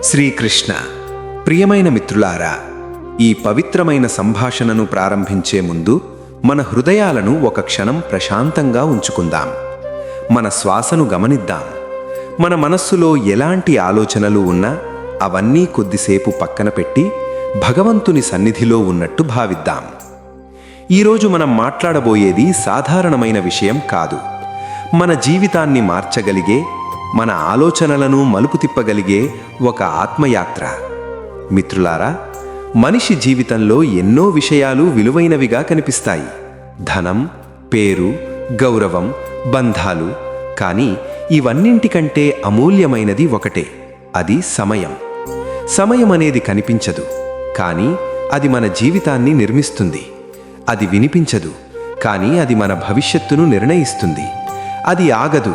శ్రీకృష్ణ. ప్రియమైన మిత్రులారా, ఈ పవిత్రమైన సంభాషణను ప్రారంభించే ముందు మన హృదయాలను ఒక క్షణం ప్రశాంతంగా ఉంచుకుందాం. మన శ్వాసను గమనిద్దాం. మన మనస్సులో ఎలాంటి ఆలోచనలు ఉన్నా అవన్నీ కొద్దిసేపు పక్కన పెట్టి భగవంతుని సన్నిధిలో ఉన్నట్టు భావిద్దాం. ఈరోజు మనం మాట్లాడబోయేది సాధారణమైన విషయం కాదు. మన జీవితాన్ని మార్చగలిగే, మన ఆలోచనలను మలుపు తిప్పగలిగే ఒక ఆత్మయాత్ర. మిత్రులారా, మనిషి జీవితంలో ఎన్నో విషయాలు విలువైనవిగా కనిపిస్తాయి. ధనం, పేరు, గౌరవం, బంధాలు. కానీ ఇవన్నింటికంటే అమూల్యమైనది ఒకటే, అది సమయం. సమయం అనేది కనిపించదు, కానీ అది మన జీవితాన్ని నిర్మిస్తుంది. అది వినిపించదు, కానీ అది మన భవిష్యత్తును నిర్ణయిస్తుంది. అది ఆగదు,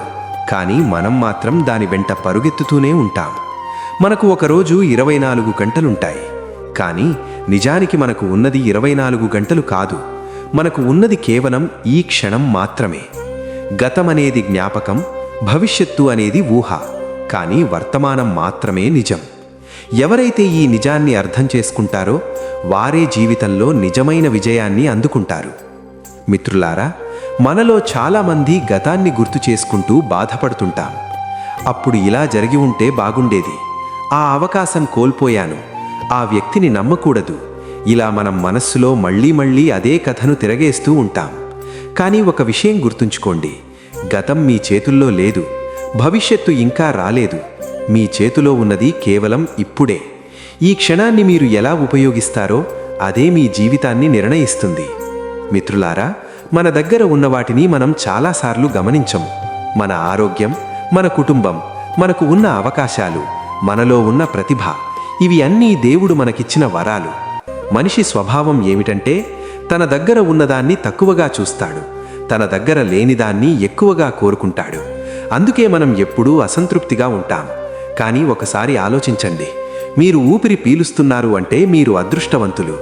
కానీ మనం మాత్రం దాని వెంట పరుగెత్తుతూనే ఉంటాం. మనకు ఒకరోజు 24 గంటలుంటాయి, కానీ నిజానికి మనకు ఉన్నది 24 గంటలు కాదు. మనకు ఉన్నది కేవలం ఈ క్షణం మాత్రమే. గతం అనేది జ్ఞాపకం, భవిష్యత్తు అనేది ఊహ, కానీ వర్తమానం మాత్రమే నిజం. ఎవరైతే ఈ నిజాన్ని అర్థం చేసుకుంటారో వారే జీవితంలో నిజమైన విజయాన్ని అందుకుంటారు. మిత్రులారా, మనలో చాలామంది గతాన్ని గుర్తు చేసుకుంటూ బాధపడుతుంటాం. అప్పుడు ఇలా జరిగి ఉంటే బాగుండేది, ఆ అవకాశం కోల్పోయాను, ఆ వ్యక్తిని నమ్మకూడదు, ఇలా మనం మనస్సులో మళ్ళీ అదే కథను తిరగేస్తూ ఉంటాం. కానీ ఒక విషయం గుర్తుంచుకోండి, గతం మీ చేతుల్లో లేదు, భవిష్యత్తు ఇంకా రాలేదు. మీ చేతిలో ఉన్నది కేవలం ఇప్పుడే. ఈ క్షణాన్ని మీరు ఎలా ఉపయోగిస్తారో అదే మీ జీవితాన్ని నిర్ణయిస్తుంది. మిత్రులారా, మన దగ్గర ఉన్న వాటిని మనం చాలాసార్లు గమనించం. మన ఆరోగ్యం, మన కుటుంబం, మనకు ఉన్న అవకాశాలు, మనలో ఉన్న ప్రతిభ, ఇవి అన్నీ దేవుడు మనకిచ్చిన వరాలు. మనిషి స్వభావం ఏమిటంటే తన దగ్గర ఉన్నదాన్ని తక్కువగా చూస్తాడు, తన దగ్గర లేనిదాన్ని ఎక్కువగా కోరుకుంటాడు. అందుకే మనం ఎప్పుడూ అసంతృప్తిగా ఉంటాం. కానీ ఒకసారి ఆలోచించండి, మీరు ఊపిరి పీలుస్తున్నారు అంటే మీరు అదృష్టవంతులు.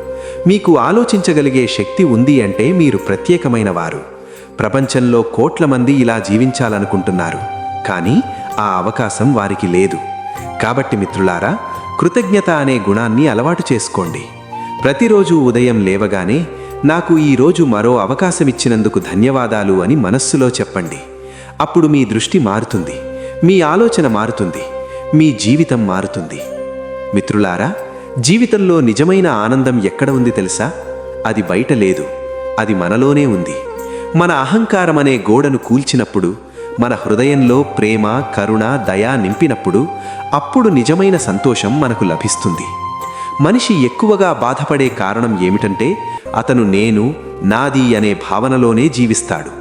మీకు ఆలోచించగలిగే శక్తి ఉంది అంటే మీరు ప్రత్యేకమైన వారు. ప్రపంచంలో కోట్ల మంది ఇలా జీవించాలనుకుంటున్నారు, కానీ ఆ అవకాశం వారికి లేదు. కాబట్టి మిత్రులారా, కృతజ్ఞత అనే గుణాన్ని అలవాటు చేసుకోండి. ప్రతిరోజు ఉదయం లేవగానే నాకు ఈరోజు మరో అవకాశం ఇచ్చినందుకు ధన్యవాదాలు అని మనస్సులో చెప్పండి. అప్పుడు మీ దృష్టి మారుతుంది, మీ ఆలోచన మారుతుంది, మీ జీవితం మారుతుంది. మిత్రులారా, జీవితంలో నిజమైన ఆనందం ఎక్కడ ఉంది తెలుసా? అది బయట లేదు, అది మనలోనే ఉంది. మన అహంకారం అనే గోడను కూల్చినప్పుడు, మన హృదయంలో ప్రేమ, కరుణ, దయ నింపినప్పుడు, అప్పుడు నిజమైన సంతోషం మనకు లభిస్తుంది. మనిషి ఎక్కువగా బాధపడే కారణం ఏమిటంటే అతను నేను, నాది అనే భావనలోనే జీవిస్తాడు.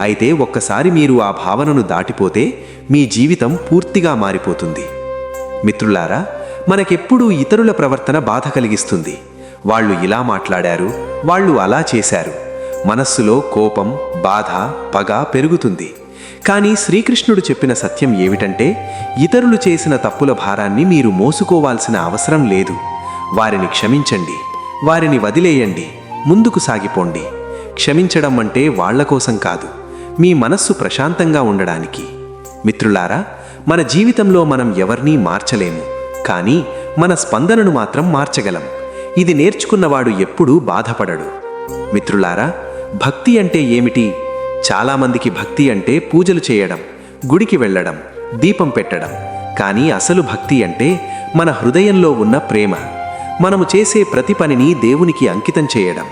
అయితే ఒక్కసారి మీరు ఆ భావనను దాటిపోతే మీ జీవితం పూర్తిగా మారిపోతుంది. మిత్రులారా, మనకెప్పుడూ ఇతరుల ప్రవర్తన బాధ కలిగిస్తుంది. వాళ్ళు ఇలా మాట్లాడారు, వాళ్ళు అలా చేశారు. మనస్సులో కోపం, బాధ, పగ పెరుగుతుంది. కానీ శ్రీకృష్ణుడు చెప్పిన సత్యం ఏమిటంటే ఇతరులు చేసిన తప్పుల భారాన్ని మీరు మోసుకోవాల్సిన అవసరం లేదు. వారిని క్షమించండి, వారిని వదిలేయండి, ముందుకు సాగిపోండి. క్షమించడం అంటే వాళ్ల కోసం కాదు, మీ మనస్సు ప్రశాంతంగా ఉండడానికి. మిత్రులారా, మన జీవితంలో మనం ఎవరినీ మార్చలేము, కానీ మన స్పందనను మాత్రం మార్చగలం. ఇది నేర్చుకున్నవాడు ఎప్పుడూ బాధపడడు. మిత్రులారా, భక్తి అంటే ఏమిటి? చాలామందికి భక్తి అంటే పూజలు చేయడం, గుడికి వెళ్ళడం, దీపం పెట్టడం. కానీ అసలు భక్తి అంటే మన హృదయంలో ఉన్న ప్రేమ. మనము చేసే ప్రతి పనిని దేవునికి అంకితం చేయడం.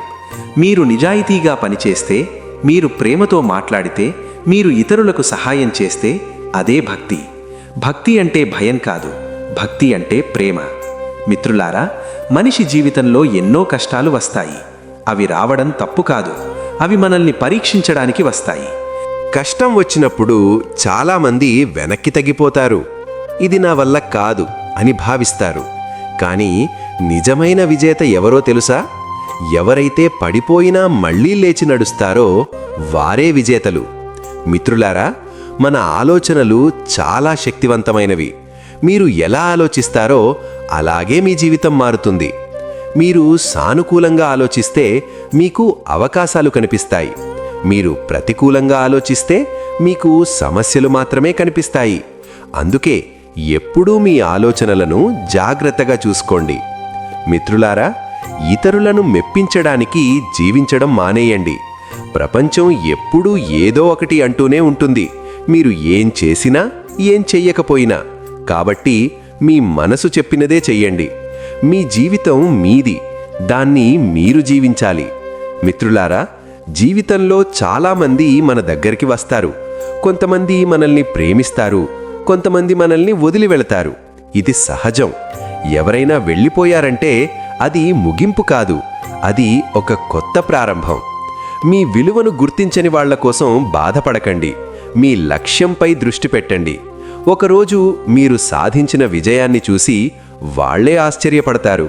మీరు నిజాయితీగా పనిచేస్తే, మీరు ప్రేమతో మాట్లాడితే, మీరు ఇతరులకు సహాయం చేస్తే అదే భక్తి. భక్తి అంటే భయం కాదు, భక్తి అంటే ప్రేమ. మిత్రులారా, మనిషి జీవితంలో ఎన్నో కష్టాలు వస్తాయి. అవి రావడం తప్పు కాదు, అవి మనల్ని పరీక్షించడానికి వస్తాయి. కష్టం వచ్చినప్పుడు చాలామంది వెనక్కి తగ్గిపోతారు. ఇది నా వల్ల కాదు అని భావిస్తారు. కానీ నిజమైన విజేత ఎవరో తెలుసా? ఎవరైతే పడిపోయినా మళ్ళీ లేచి నడుస్తారో వారే విజేతలు. మిత్రులారా, మన ఆలోచనలు చాలా శక్తివంతమైనవి. మీరు ఎలా ఆలోచిస్తారో అలాగే మీ జీవితం మారుతుంది. మీరు సానుకూలంగా ఆలోచిస్తే మీకు అవకాశాలు కనిపిస్తాయి. మీరు ప్రతికూలంగా ఆలోచిస్తే మీకు సమస్యలు మాత్రమే కనిపిస్తాయి. అందుకే ఎప్పుడూ మీ ఆలోచనలను జాగ్రత్తగా చూసుకోండి. మిత్రులారా, ఇతరులను మెప్పించడానికి జీవించడం మానేయండి. ప్రపంచం ఎప్పుడూ ఏదో ఒకటి అంటూనే ఉంటుంది, మీరు ఏం చేసినా ఏం చెయ్యకపోయినా. కాబట్టి మీ మనసు చెప్పినదే చెయ్యండి. మీ జీవితం మీది, దాన్ని మీరు జీవించాలి. మిత్రులారా, జీవితంలో చాలామంది మన దగ్గరికి వస్తారు. కొంతమంది మనల్ని ప్రేమిస్తారు, కొంతమంది మనల్ని వదిలి వెళతారు. ఇది సహజం. ఎవరైనా వెళ్ళిపోయారంటే అది ముగింపు కాదు, అది ఒక కొత్త ప్రారంభం. మీ విలువను గుర్తించని వాళ్ల కోసం బాధపడకండి. మీ లక్ష్యంపై దృష్టి పెట్టండి. ఒకరోజు మీరు సాధించిన విజయాన్ని చూసి వాళ్లే ఆశ్చర్యపడతారు.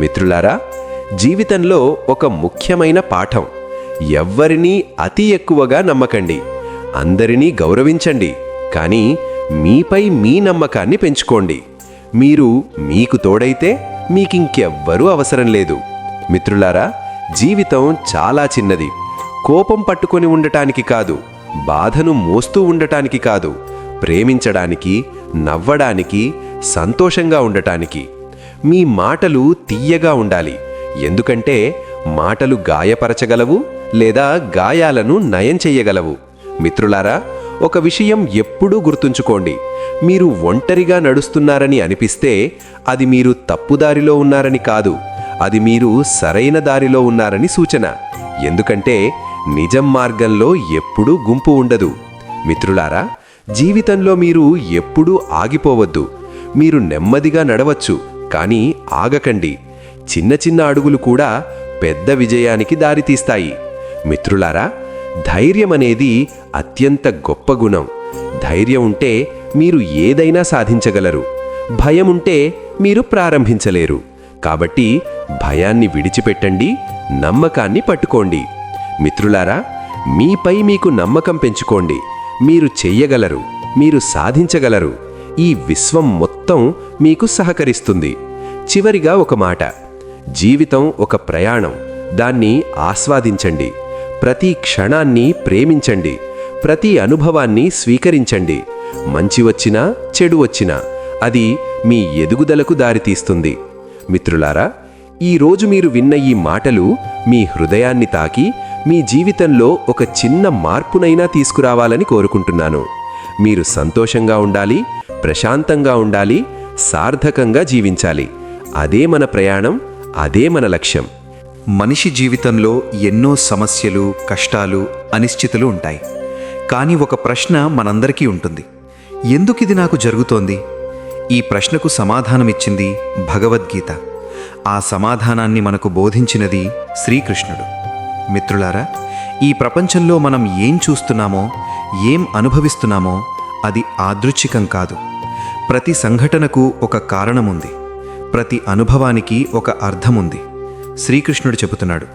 మిత్రులారా, జీవితంలో ఒక ముఖ్యమైన పాఠం: ఎవ్వరినీ అతి ఎక్కువగా నమ్మకండి. అందరినీ గౌరవించండి, కానీ మీపై మీ నమ్మకాన్ని పెంచుకోండి. మీరు మీకు తోడైతే మీకింకెవ్వరూ అవసరం లేదు. మిత్రులారా, జీవితం చాలా చిన్నది. కోపం పట్టుకొని ఉండటానికి కాదు, బాధను మోస్తూ ఉండటానికి కాదు, ప్రేమించడానికి, నవ్వడానికి, సంతోషంగా ఉండటానికి. మీ మాటలు తీయగా ఉండాలి, ఎందుకంటే మాటలు గాయపరచగలవు లేదా గాయాలను నయం చెయ్యగలవు. మిత్రులారా, ఒక విషయం ఎప్పుడూ గుర్తుంచుకోండి: మీరు ఒంటరిగా నడుస్తున్నారని అనిపిస్తే అది మీరు తప్పుదారిలో ఉన్నారని కాదు, అది మీరు సరైన దారిలో ఉన్నారని సూచన. ఎందుకంటే నిజం మార్గంలో ఎప్పుడూ గుంపు ఉండదు. మిత్రులారా, జీవితంలో మీరు ఎప్పుడూ ఆగిపోవద్దు. మీరు నెమ్మదిగా నడవచ్చు, కానీ ఆగకండి. చిన్న చిన్న అడుగులు కూడా పెద్ద విజయానికి దారితీస్తాయి. మిత్రులారా, ధైర్యం అనేది అత్యంత గొప్ప గుణం. ధైర్యం ఉంటే మీరు ఏదైనా సాధించగలరు. భయం ఉంటే మీరు ప్రారంభించలేరు. కాబట్టి భయాన్ని విడిచిపెట్టండి, నమ్మకాన్ని పట్టుకోండి. మిత్రులారా, మీపై మీకు నమ్మకం పెంచుకోండి. మీరు చెయ్యగలరు, మీరు సాధించగలరు. ఈ విశ్వం మొత్తం మీకు సహకరిస్తుంది. చివరిగా ఒక మాట: జీవితం ఒక ప్రయాణం, దాన్ని ఆస్వాదించండి. ప్రతి క్షణాన్ని ప్రేమించండి, ప్రతి అనుభవాన్ని స్వీకరించండి. మంచి వచ్చినా చెడు వచ్చినా అది మీ ఎదుగుదలకు దారితీస్తుంది. మిత్రులారా, ఈరోజు మీరు విన్న ఈ మాటలు మీ హృదయాన్ని తాకి మీ జీవితంలో ఒక చిన్న మార్పునైనా తీసుకురావాలని కోరుకుంటున్నాను. మీరు సంతోషంగా ఉండాలి, ప్రశాంతంగా ఉండాలి, సార్థకంగా జీవించాలి. అదే మన ప్రయాణం, అదే మన లక్ష్యం. మనిషి జీవితంలో ఎన్నో సమస్యలు, కష్టాలు, అనిశ్చితులు ఉంటాయి. కానీ ఒక ప్రశ్న మనందరికీ ఉంటుంది: ఎందుకిది నాకు జరుగుతోంది? ఈ ప్రశ్నకు సమాధానమిచ్చింది భగవద్గీత. ఆ సమాధానాన్ని మనకు బోధించినది శ్రీకృష్ణుడు. మిత్రులారా, ఈ ప్రపంచంలో మనం ఏం చూస్తున్నామో, ఏం అనుభవిస్తున్నామో అది యాదృచ్ఛికం కాదు. ప్రతి సంఘటనకు ఒక కారణముంది, ప్రతి అనుభవానికి ఒక అర్థముంది. శ్రీకృష్ణుడు చెబుతున్నాడు,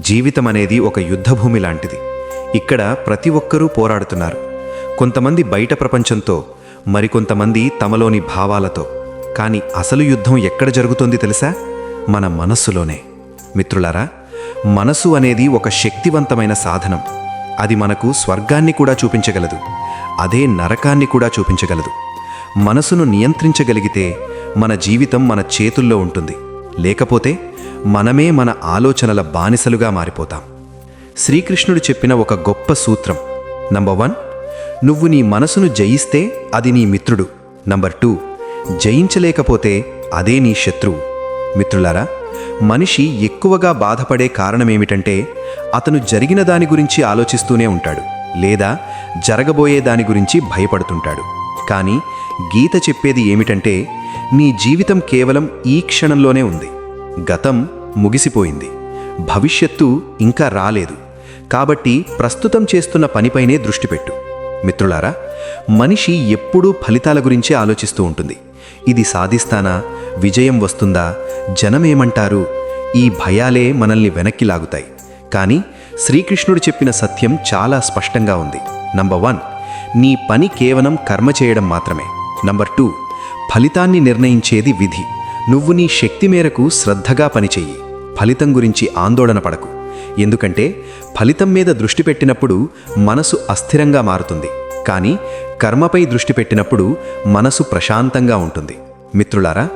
జీవితం అనేది ఒక యుద్ధభూమి లాంటిది. ఇక్కడ ప్రతి ఒక్కరూ పోరాడుతున్నారు. కొంతమంది బయట ప్రపంచంతో, మరికొంతమంది తమలోని భావాలతో. కానీ అసలు యుద్ధం ఎక్కడ జరుగుతోంది తెలుసా? మన మనస్సులోనే. మిత్రులారా, మనసు అనేది ఒక శక్తివంతమైన సాధనం. అది మనకు స్వర్గాన్ని కూడా చూపించగలదు, అదే నరకాన్ని కూడా చూపించగలదు. మనసును నియంత్రించగలిగితే మన జీవితం మన చేతుల్లో ఉంటుంది. లేకపోతే మనమే మన ఆలోచనల బానిసలుగా మారిపోతాం. శ్రీకృష్ణుడు చెప్పిన ఒక గొప్ప సూత్రం: నంబర్ 1, నువ్వు నీ మనసును జయిస్తే అది నీ మిత్రుడు. నంబర్ 2, జయించలేకపోతే అదే నీ శత్రువు. మిత్రులారా, మనిషి ఎక్కువగా బాధపడే కారణమేమిటంటే అతను జరిగిన దాని గురించి ఆలోచిస్తూనే ఉంటాడు, లేదా జరగబోయే దాని గురించి భయపడుతుంటాడు. కానీ గీత చెప్పేది ఏమిటంటే నీ జీవితం కేవలం ఈ క్షణంలోనే ఉంది. గతం ముగిసిపోయింది, భవిష్యత్తు ఇంకా రాలేదు. కాబట్టి ప్రస్తుతం చేస్తున్న పనిపైనే దృష్టి పెట్టు. మిత్రులారా, మనిషి ఎప్పుడూ ఫలితాల గురించే ఆలోచిస్తూ ఉంటుంది. ఇది సాధిస్తానా? విజయం వస్తుందా? జనమేమంటారు? ఈ భయాలే మనల్ని వెనక్కి లాగుతాయి. కానీ శ్రీకృష్ణుడు చెప్పిన సత్యం చాలా స్పష్టంగా ఉంది. నంబర్ 1, నీ పని కేవలం కర్మ చేయడం మాత్రమే. నంబర్ 2, ఫలితాన్ని నిర్ణయించేది విధి. నువ్వు నీ శక్తి మేరకు శ్రద్ధగా పనిచెయ్యి. ఫలితం గురించి ఆందోళన పడకు. ఎందుకంటే ఫలితం మీద దృష్టి పెట్టినప్పుడు మనసు అస్థిరంగా మారుతుంది. కానీ కర్మపై దృష్టి పెట్టినప్పుడు మనసు ప్రశాంతంగా ఉంటుంది. మిత్రులారా,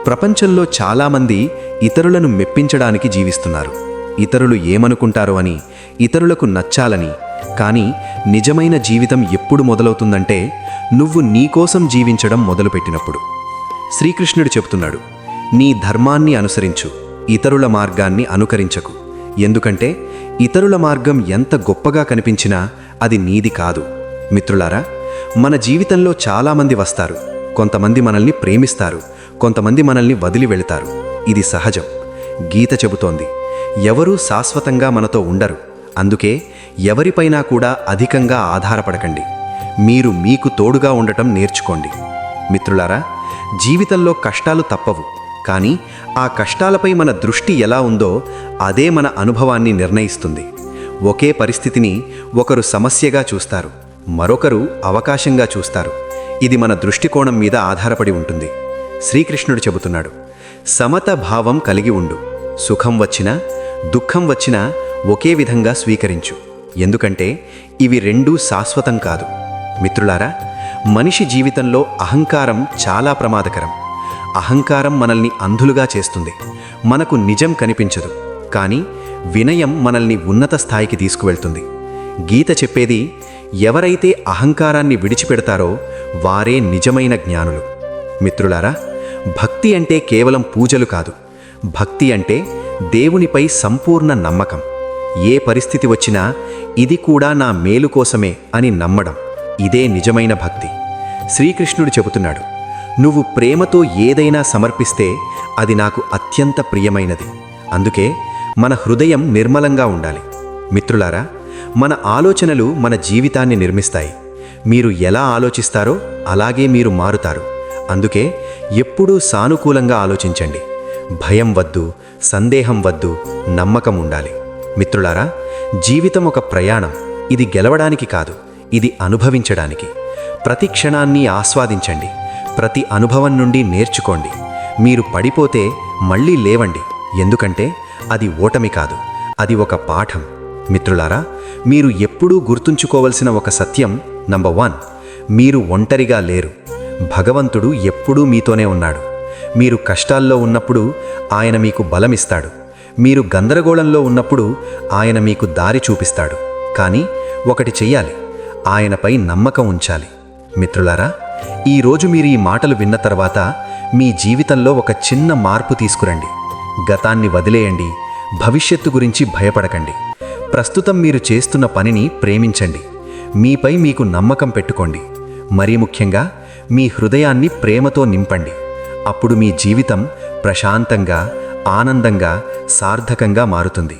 ప్రపంచంలో చాలామంది ఇతరులను మెప్పించడానికి జీవిస్తున్నారు. ఇతరులు ఏమనుకుంటారో అని, ఇతరులకు నచ్చాలని. కానీ నిజమైన జీవితం ఎప్పుడు మొదలవుతుందంటే నువ్వు నీకోసం జీవించడం మొదలుపెట్టినప్పుడు. శ్రీకృష్ణుడు చెప్తున్నాడు, నీ ధర్మాన్ని అనుసరించు, ఇతరుల మార్గాన్ని అనుకరించకు. ఎందుకంటే ఇతరుల మార్గం ఎంత గొప్పగా కనిపించినా అది నీది కాదు. మిత్రులారా, మన జీవితంలో చాలామంది వస్తారు. కొంతమంది మనల్ని ప్రేమిస్తారు, కొంతమంది మనల్ని వదిలి వెళతారు. ఇది సహజం. గీత చెబుతోంది, ఎవరూ శాశ్వతంగా మనతో ఉండరు. అందుకే ఎవరిపైనా కూడా అధికంగా ఆధారపడకండి. మీరు మీకు తోడుగా ఉండటం నేర్చుకోండి. మిత్రులారా, జీవితంలో కష్టాలు తప్పవు. కానీ ఆ కష్టాలపై మన దృష్టి ఎలా ఉందో అదే మన అనుభవాన్ని నిర్ణయిస్తుంది. ఒకే పరిస్థితిని ఒకరు సమస్యగా చూస్తారు, మరొకరు అవకాశంగా చూస్తారు. ఇది మన దృష్టికోణం మీద ఆధారపడి ఉంటుంది. శ్రీకృష్ణుడు చెబుతున్నాడు, సమత భావం కలిగి ఉండు. సుఖం వచ్చినా దుఃఖం వచ్చినా ఒకే విధంగా స్వీకరించు. ఎందుకంటే ఇవి రెండూ శాశ్వతం కాదు. మిత్రులారా, మనిషి జీవితంలో అహంకారం చాలా ప్రమాదకరం. అహంకారం మనల్ని అంధులుగా చేస్తుంది. మనకు నిజం కనిపించదు, కానీ వినయం మనల్ని ఉన్నత స్థాయికి తీసుకువెళ్తుంది. గీత చెప్పేది, ఎవరైతే అహంకారాన్ని విడిచిపెడతారో వారే నిజమైన జ్ఞానులు. మిత్రులారా, భక్తి అంటే కేవలం పూజలు కాదు. భక్తి అంటే దేవునిపై సంపూర్ణ నమ్మకం. ఏ పరిస్థితి వచ్చినా ఇది కూడా నా మేలు కోసమే అని నమ్మడం. ఇదే నిజమైన భక్తి. శ్రీకృష్ణుడు చెబుతున్నాడు, నువ్వు ప్రేమతో ఏదైనా సమర్పిస్తే అది నాకు అత్యంత ప్రియమైనది. అందుకే మన హృదయం నిర్మలంగా ఉండాలి. మిత్రులారా, మన ఆలోచనలు మన జీవితాన్ని నిర్మిస్తాయి. మీరు ఎలా ఆలోచిస్తారో అలాగే మీరు మారుతారు. అందుకే ఎప్పుడూ సానుకూలంగా ఆలోచించండి. భయం వద్దు, సందేహం వద్దు, నమ్మకం ఉండాలి. మిత్రులారా, జీవితం ఒక ప్రయాణం. ఇది గెలవడానికి కాదు, ఇది అనుభవించడానికి. ప్రతి క్షణాన్ని ఆస్వాదించండి. ప్రతి అనుభవం నుండి నేర్చుకోండి. మీరు పడిపోతే మళ్ళీ లేవండి. ఎందుకంటే అది ఓటమి కాదు, అది ఒక పాఠం. మిత్రులారా, మీరు ఎప్పుడూ గుర్తుంచుకోవలసిన ఒక సత్యం నంబర్ 1, మీరు ఒంటరిగా లేరు. భగవంతుడు ఎప్పుడూ మీతోనే ఉన్నాడు. మీరు కష్టాల్లో ఉన్నప్పుడు ఆయన మీకు బలమిస్తాడు. మీరు గందరగోళంలో ఉన్నప్పుడు ఆయన మీకు దారి చూపిస్తాడు. కానీ ఒకటి చెయ్యాలి, ఆయనపై నమ్మకం ఉంచాలి. మిత్రులారా, ఈరోజు మీరు ఈ మాటలు విన్న తర్వాత మీ జీవితంలో ఒక చిన్న మార్పు తీసుకురండి. గతాన్ని వదిలేయండి. భవిష్యత్తు గురించి భయపడకండి. ప్రస్తుతం మీరు చేస్తున్న పనిని ప్రేమించండి. మీపై మీకు నమ్మకం పెట్టుకోండి. మరీ ముఖ్యంగా మీ హృదయాన్ని ప్రేమతో నింపండి. అప్పుడు మీ జీవితం ప్రశాంతంగా, ఆనందంగా, సార్థకంగా మారుతుంది.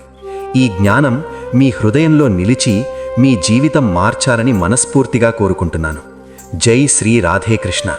ఈ జ్ఞానం మీ హృదయంలో నిలిచి మీ జీవితం మార్చాలని మనస్ఫూర్తిగా కోరుకుంటున్నాను. జై శ్రీ రాధే కృష్ణ.